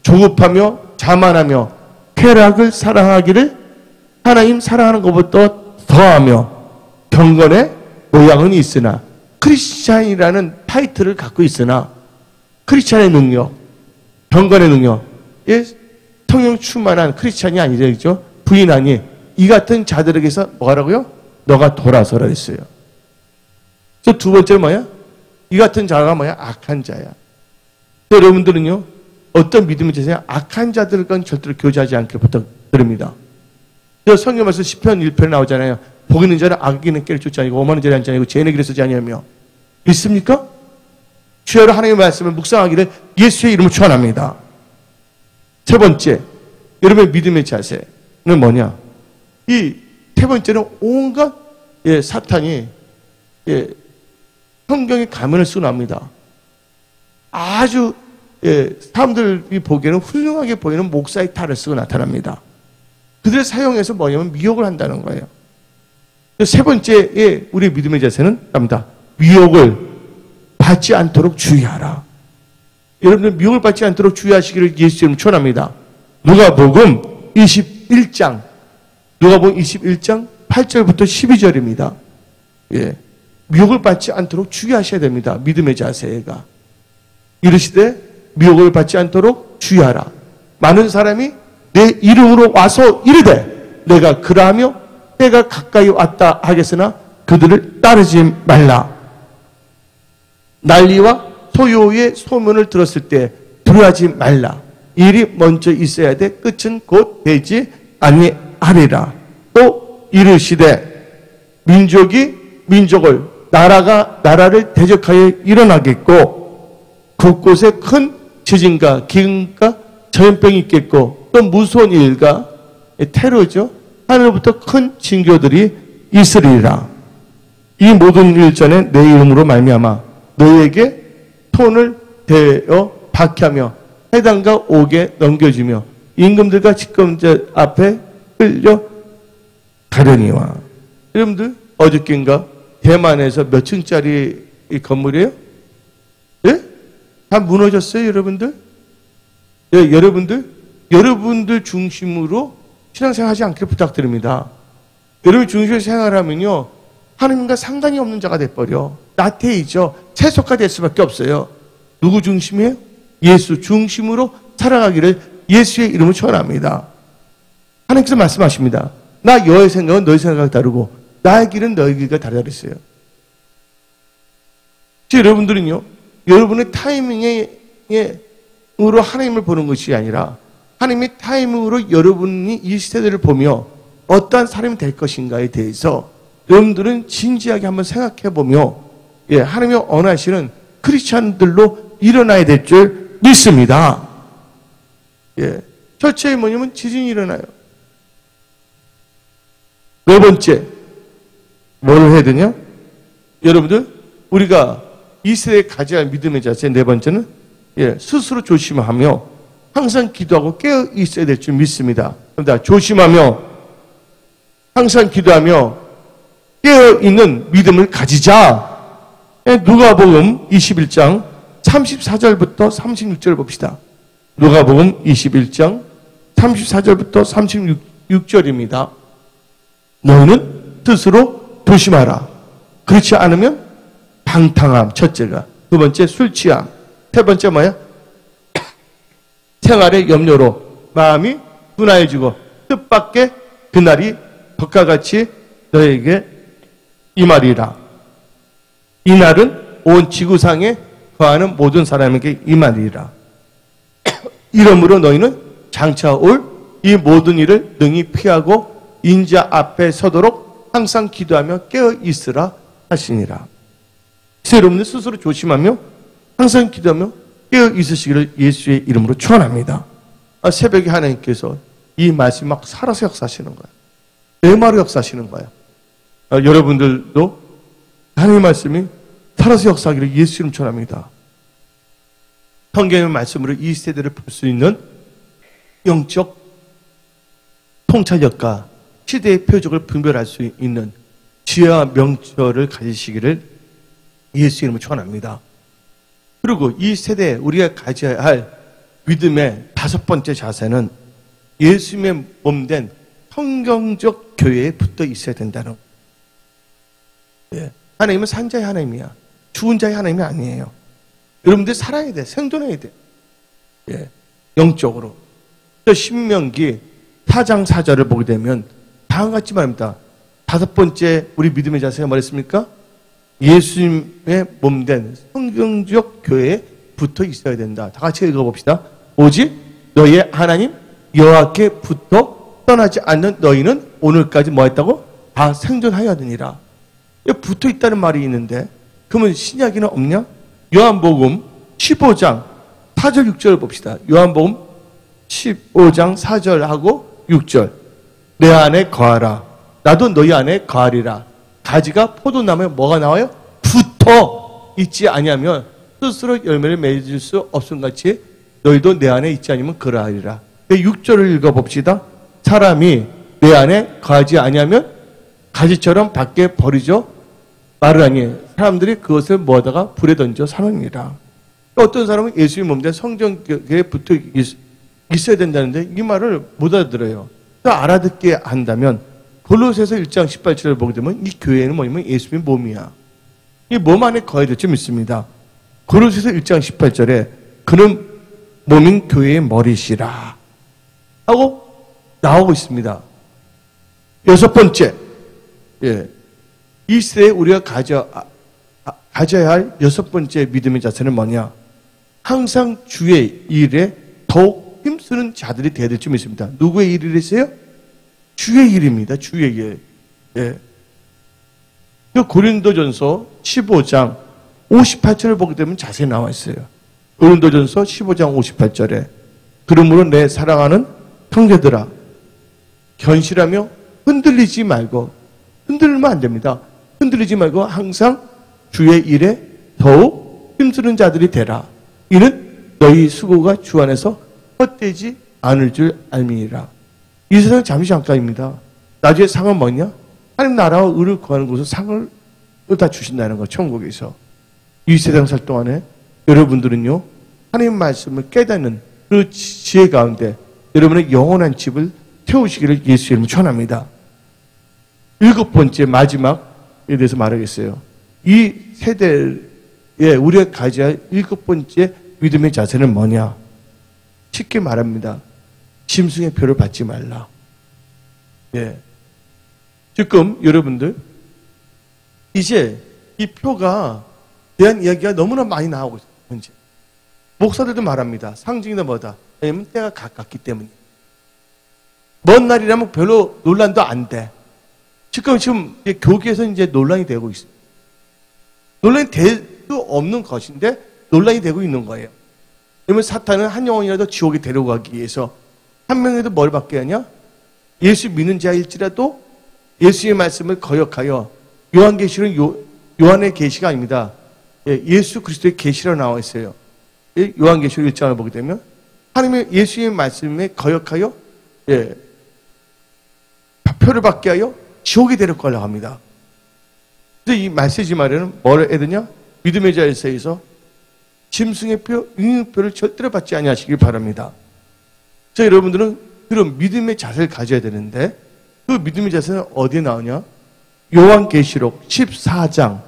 조급하며 자만하며 쾌락을 사랑하기를 하나님 사랑하는 것보다 더하며 경건의 모양은 있으나, 크리스찬이라는 타이틀을 갖고 있으나 크리스찬의 능력, 경건의 능력, 성령 충만한 크리스찬이 아니죠. 부인하니 이 같은 자들에게서 뭐라고요? 너가 돌아서라 했어요. 그래서 두 번째 뭐야? 이 같은 자가 뭐야? 악한 자야. 여러분들은요, 어떤 믿음이 되세요? 악한 자들과는 절대로 교제하지 않게 부탁드립니다. 성경 말씀 시편 1편에 나오잖아요. 복 있는 자는 악인의 길을 쫓지 아니고 오만한 자를 앉지 아니고 죄인의 길을 서지 아니하며. 믿습니까? 주여로 하나님의 말씀을 묵상하기를 예수의 이름으로 축원합니다. 세 번째, 여러분의 믿음의 자세는 뭐냐? 이 세 번째는 온갖 사탄이 성경의 가면을 쓰고 납니다. 아주 사람들이 보기에는 훌륭하게 보이는 목사의 탈을 쓰고 나타납니다. 그들을 사용해서 뭐냐면 미혹을 한다는 거예요. 세 번째의 우리 믿음의 자세는 답니다. 미혹을 받지 않도록 주의하라. 여러분들 미혹을 받지 않도록 주의하시기를 예수 이름으로 축원합니다. 누가복음 21장 8절부터 12절입니다. 미혹을 받지 않도록 주의하셔야 됩니다. 믿음의 자세가. 이르시되 미혹을 받지 않도록 주의하라. 많은 사람이 내 이름으로 와서 이르되 내가 그러하며 때가 가까이 왔다 하겠으나 그들을 따르지 말라. 난리와 소요의 소문을 들었을 때 두려워하지 말라. 일이 먼저 있어야 돼. 끝은 곧 되지 아니하리라. 또 이르시되 민족이 민족을, 나라가 나라를 대적하여 일어나겠고 곳곳에 큰 지진과 기근과 전염병이 있겠고 또 무서운 일과 테러죠. 하늘로부터 큰 징조들이 있으리라. 이 모든 일 전에 내 이름으로 말미암아 너희에게 손을 대어 박해하며 해당과 옥에 넘겨주며 임금들과 집권자 앞에 끌려 가려니와. 여러분들 어저께인가 대만에서 몇 층짜리 이 건물이에요? 예? 다 무너졌어요, 여러분들? 예, 여러분들 중심으로 신앙생활 하지 않기를 부탁드립니다. 여러분 중심으로 생활하면요, 하나님과 상관이 없는 자가 돼버려. 나태해져. 세속화될 수밖에 없어요. 누구 중심이에요? 예수 중심으로 살아가기를 예수의 이름으로 축원합니다. 하나님께서 말씀하십니다. 나 여의 생각은 너의 생각과 다르고 나의 길은 너의 길과 다르다 그랬어요. 여러분들은요, 여러분의 타이밍으로 하나님을 보는 것이 아니라 하나님의 타이밍으로 여러분이 이 시대를 보며 어떠한 사람이 될 것인가에 대해서 여러분들은 진지하게 한번 생각해 보며, 예, 하나님의 원하시는 크리스찬들로 일어나야 될 줄 믿습니다. 예, 첫째 뭐냐면 지진이 일어나요. 네 번째, 뭘 해야 되냐? 여러분들, 우리가 이 시대에 가져야 할 믿음의 자세 네 번째는, 예, 스스로 조심하며 항상 기도하고 깨어 있어야 될 줄 믿습니다. 그러니까 조심하며 항상 기도하며 깨어 있는 믿음을 가지자. 누가복음 21장 34절부터 36절 봅시다. 누가복음 21장 34절부터 36절입니다. 너희는 스스로 조심하라. 그렇지 않으면 방탕함, 첫째가. 두 번째 술 취함. 세 번째 뭐야? 생활의 염려로 마음이 둔하여지고 뜻밖의 그날이 덕과 같이 너에게 임하리라. 이 날은 온 지구상에 거하는 모든 사람에게 임하리라. 이러므로 너희는 장차 올 이 모든 일을 능히 피하고 인자 앞에 서도록 항상 기도하며 깨어 있으라 하시니라. 여러분들 스스로 조심하며 항상 기도하며 깨어 있으시기를 예수의 이름으로 축원합니다. 새벽에 하나님께서 이 말씀이 막 살아서 역사하시는 거예요. 내 말로 역사하시는 거예요. 여러분들도 하나님의 말씀이 살아서 역사하기를 예수 이름 축원합니다. 성경의 말씀으로 이 세대를 볼 수 있는 영적 통찰력과 시대의 표적을 분별할 수 있는 지혜와 명철을 가지시기를 예수 이름으로 축원합니다. 그리고 이 세대에 우리가 가져야 할 믿음의 다섯 번째 자세는 예수님의 몸된 성경적 교회에 붙어 있어야 된다는 거예요. 예. 하나님은 산자의 하나님이야. 죽은 자의 하나님이 아니에요. 여러분들 살아야 돼. 생존해야 돼. 예. 영적으로. 신명기 4장 4절을 보게 되면 다음 같이 말합니다. 다섯 번째 우리 믿음의 자세가 뭐랬습니까? 예수님의 몸된 성경적 교회에 붙어 있어야 된다. 다 같이 읽어봅시다. 오직 너희의 하나님 여호와께 붙어 떠나지 않는 너희는 오늘까지 뭐 했다고? 다 생존하여야 하느니라. 붙어 있다는 말이 있는데 그러면 신약에는 없냐? 요한복음 15장 4절 6절 봅시다. 요한복음 15장 4절하고 6절. 내 안에 거하라. 나도 너희 안에 거하리라. 가지가 포도나무에 뭐가 나와요? 붙어 있지 아니하면 스스로 열매를 맺을 수 없음 같이 너희도 내 안에 있지 않으면 그러하리라. 6절을 읽어봅시다. 사람이 내 안에 거하지 아니하면 가지처럼 밖에 버리죠 마르라니 사람들이 그것을 모아다가 불에 던져 사느니라. 어떤 사람은 예수의 몸된 성경에 붙어 있어야 된다는데 이 말을 못 알아들어요. 알아듣게 한다면 골로새서 1장 18절을 보게 되면 이 교회는 뭐냐면 예수의 몸이야. 이 몸 안에 거해야 될 줄 믿습니다. 골로새서 1장 18절에 그는 몸인 교회의 머리시라 하고 나오고 있습니다. 여섯 번째, 예, 이 시대에 우리가 가져야 할 여섯 번째 믿음의 자세는 뭐냐? 항상 주의 일에 더욱 힘쓰는 자들이 되어야 될 점이 있습니다. 누구의 일이랬어요? 주의 일입니다. 주의 일. 예. 고린도전서 15장 58절을 보게 되면 자세히 나와 있어요. 고린도전서 15장 58절에 그러므로 내 사랑하는 형제들아 견실하며 흔들리지 말고, 흔들리면 안 됩니다. 흔들리지 말고 항상 주의 일에 더욱 힘쓰는 자들이 되라. 이는 너희 수고가 주 안에서 헛되지 않을 줄 알미니라. 이 세상 잠시 잠깐입니다. 나중에 상은 뭐냐? 하나님 나라와 의를 구하는 곳에서 상을 다 주신다는 거, 천국에서. 이 세상 살 동안에 여러분들은요, 하나님 말씀을 깨닫는 그 지혜 가운데 여러분의 영원한 집을 태우시기를 예수 이름으로 축원합니다. 7번째 마지막에 대해서 말하겠어요. 이 세대에 우리가 가져야 할 7번째 믿음의 자세는 뭐냐? 쉽게 말합니다. 짐승의 표를 받지 말라. 예. 지금 여러분들 이제 이 표가 대한 이야기가 너무나 많이 나오고 있어요. 현재 목사들도 말합니다. 상징이다 뭐다. 왜냐면 때가 가깝기 때문에. 먼 날이라면 별로 논란도 안 돼. 지금 교계에서 이제 논란이 되고 있어요. 논란이 될 수 없는 것인데 논란이 되고 있는 거예요. 왜냐면 사탄은 한 영혼이라도 지옥에 데려가기 위해서 한 명이라도 뭘 받게 하냐? 예수 믿는 자일지라도 예수의 말씀을 거역하여, 요한계시는 요한의 계시가 아닙니다. 예수 그리스도의 계시로 나와 있어요. 요한계시록 1장을 보게 되면 하나님의 예수의 말씀에 거역하여 표를 받게 하여 지옥에 데려가려고 합니다. 그래서 이 메시지 말에는 뭘 해야 되냐? 믿음의 자에서 짐승의 표, 응표를 절대로 받지 아니하시길 바랍니다. 자, 여러분들은 그런 믿음의 자세를 가져야 되는데 그 믿음의 자세는 어디에 나오냐? 요한계시록 14장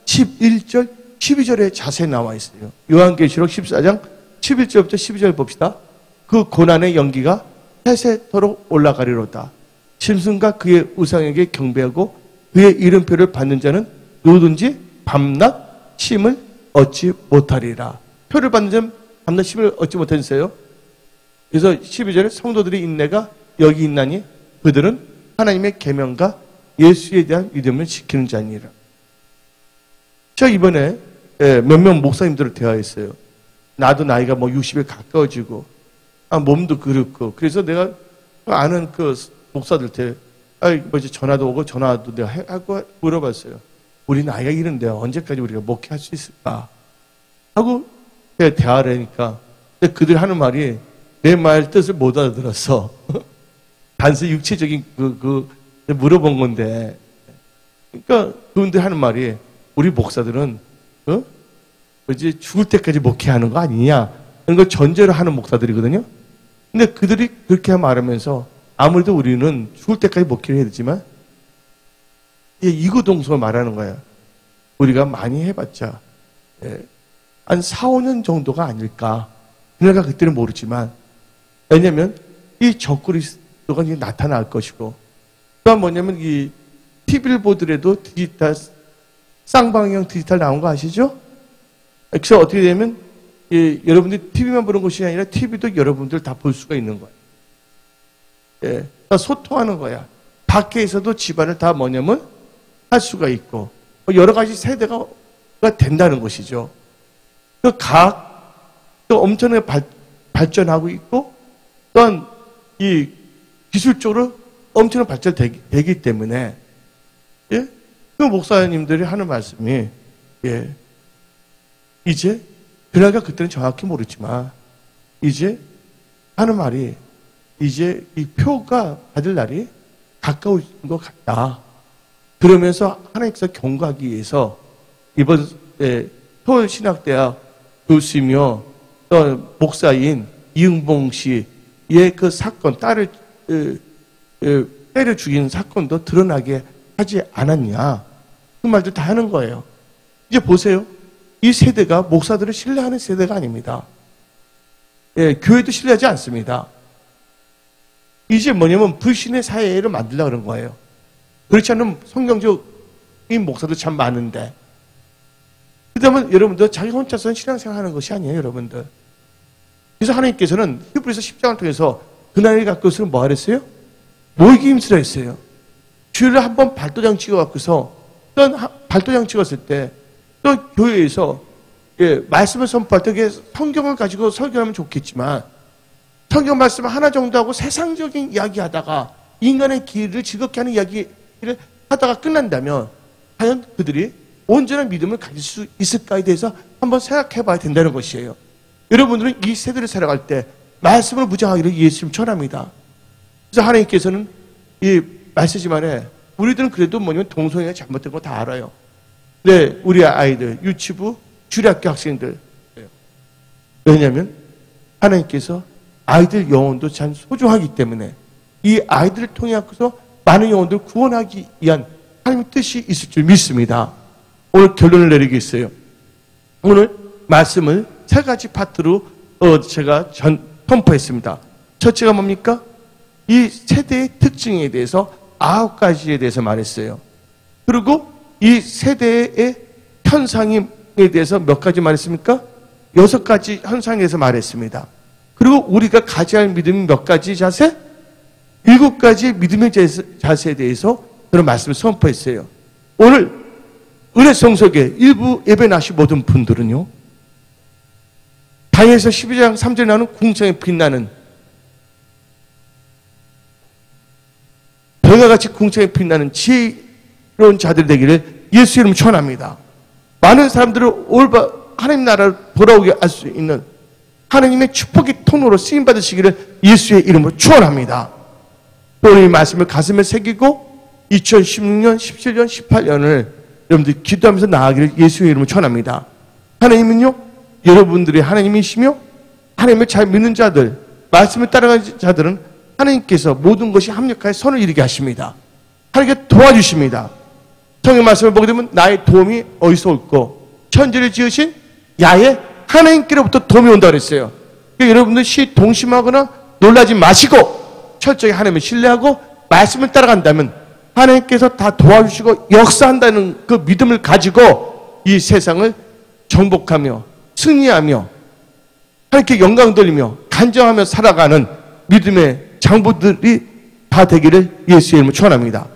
11절 12절에 자세히 나와 있어요. 요한계시록 14장 11절부터 12절 봅시다. 그 고난의 연기가 세세토록 올라가리로다. 짐승과 그의 우상에게 경배하고 그의 이름표를 받는 자는 누구든지 밤낮 쉼을 얻지 못하리라. 표를 받는 자는 밤낮 쉼을 얻지 못하겠어요. 그래서 12절에 성도들의 인내가 여기 있나니 그들은 하나님의 계명과 예수에 대한 믿음을 지키는 자니라. 제가 이번에 몇몇 목사님들을 대화했어요. 나도 나이가 60에 가까워지고 몸도 그렇고 그래서 내가 아는 그 목사들한테 이제 전화도 오고 전화도 내가 하고 물어봤어요. 우리 나이가 이런데 언제까지 우리가 목회할 수 있을까? 하고 대화를 하니까 그들 하는 말이 내 말 뜻을 못 알아들었어. 단순히 육체적인 물어본 건데, 그러니까 그분들 하는 말이 우리 목사들은 이제 죽을 때까지 목회하는 거 아니냐 이런 걸 전제로 하는 목사들이거든요. 근데 그들이 그렇게 말하면서 아무래도 우리는 죽을 때까지 목회를 해야 되지만 이구동성을 말하는 거야. 우리가 많이 해봤자 한 4, 5년 정도가 아닐까. 내가 그때는 모르지만 왜냐하면 이 적그리스도가 이제 나타날 것이고 또한 뭐냐면 이 TV를 보더라도 디지털 쌍방향 디지털 나온 거 아시죠? 그래서 어떻게 되면 여러분들이 TV만 보는 것이 아니라 TV도 여러분들 다 볼 수가 있는 거예요. 소통하는 거야. 밖에서도 집안을 다 뭐냐면 할 수가 있고 여러 가지 세대가 된다는 것이죠. 그 또 엄청나게 발전하고 있고 또한 이 기술적으로 엄청나게 발전되기 때문에 그 목사님들이 하는 말씀이 이제 그날과 그때는 정확히 모르지만 이제 하는 말이 이제 이 표가 받을 날이 가까운 것 같다. 그러면서 하나님께서 경고하기 위해서 이번 서울신학대학 교수이며 또 목사인 이응봉 씨의 그 사건, 딸을 때려 죽인 사건도 드러나게 하지 않았냐. 그 말도 다 하는 거예요. 이제 보세요. 이 세대가 목사들을 신뢰하는 세대가 아닙니다. 교회도 신뢰하지 않습니다. 이제 뭐냐면 불신의 사회를 만들려고 그런 거예요. 그렇지 않으면 성경적인 목사도 참 많은데 그러면 여러분들 자기 혼자서는 신앙생활 하는 것이 아니에요, 여러분들. 그래서 하나님께서는 히브리서 10장을 통해서 그날을 갖고서는 뭐 하랬어요? 모이기 힘쓰라 했어요. 주일에 한번 발도장 찍어갖고서 또 발도장 찍었을 때 또 교회에서 말씀을 선포할 때 성경을 가지고 설교하면 좋겠지만 성경 말씀 하나 정도 하고 세상적인 이야기 하다가 인간의 길을 즐겁게 하는 이야기를 하다가 끝난다면 과연 그들이 온전한 믿음을 가질 수 있을까에 대해서 한번 생각해 봐야 된다는 것이에요. 여러분들은 이 세대를 살아갈 때 말씀을 무장하기를 예수님 전합니다. 그래서 하나님께서는 이 말씀지만에 우리들은 그래도 뭐냐면 동성애가 잘못된 거 다 알아요. 네, 우리 아이들, 유치부, 주일학교 학생들. 왜냐하면 하나님께서 아이들 영혼도 참 소중하기 때문에 이 아이들을 통해 서 많은 영혼들을 구원하기 위한 하나님의 뜻이 있을 줄 믿습니다. 오늘 결론을 내리겠어요. 오늘 말씀을 세 가지 파트로 제가 선포했습니다. 첫째가 뭡니까? 이 세대의 특징에 대해서 9가지에 대해서 말했어요. 그리고 이 세대의 현상에 대해서 몇 가지 말했습니까? 6가지 현상에 대해서 말했습니다. 그리고 우리가 가져야 할 믿음이 몇 가지 자세? 7가지 믿음의 자세에 대해서 그런 말씀을 선포했어요. 오늘 은혜 성석에 일부 예배 나신 모든 분들은요, 다니엘서 12장 3절에 나오는 궁창에 빛나는 별과 같이 궁창에 빛나는 지혜로운 자들 되기를 예수 이름으로 축원합니다. 많은 사람들을 하나님 나라를 돌아오게 할 수 있는 하나님의 축복의 통로로 쓰임 받으시기를 예수의 이름으로 축원합니다. 오늘 이 말씀을 가슴에 새기고 2016년, 17년, 18년을 여러분들 기도하면서 나아가기를 예수의 이름으로 축원합니다. 하나님은요, 여러분들이 하나님이시며 하나님을 잘 믿는 자들, 말씀을 따라가는 자들은 하나님께서 모든 것이 합력하여 선을 이루게 하십니다. 하나님께 도와주십니다. 성경 말씀을 보게 되면 나의 도움이 어디서 올고 천지를 지으신 야의 하나님께로부터 도움이 온다고 그랬어요. 그러니까 여러분들 동심하거나 놀라지 마시고 철저히 하나님을 신뢰하고 말씀을 따라간다면 하나님께서 다 도와주시고 역사한다는 그 믿음을 가지고 이 세상을 정복하며 승리하며 하나님께 영광 돌리며 간증하며 살아가는 믿음의 장부들이 다 되기를 예수의 이름으로 축원합니다.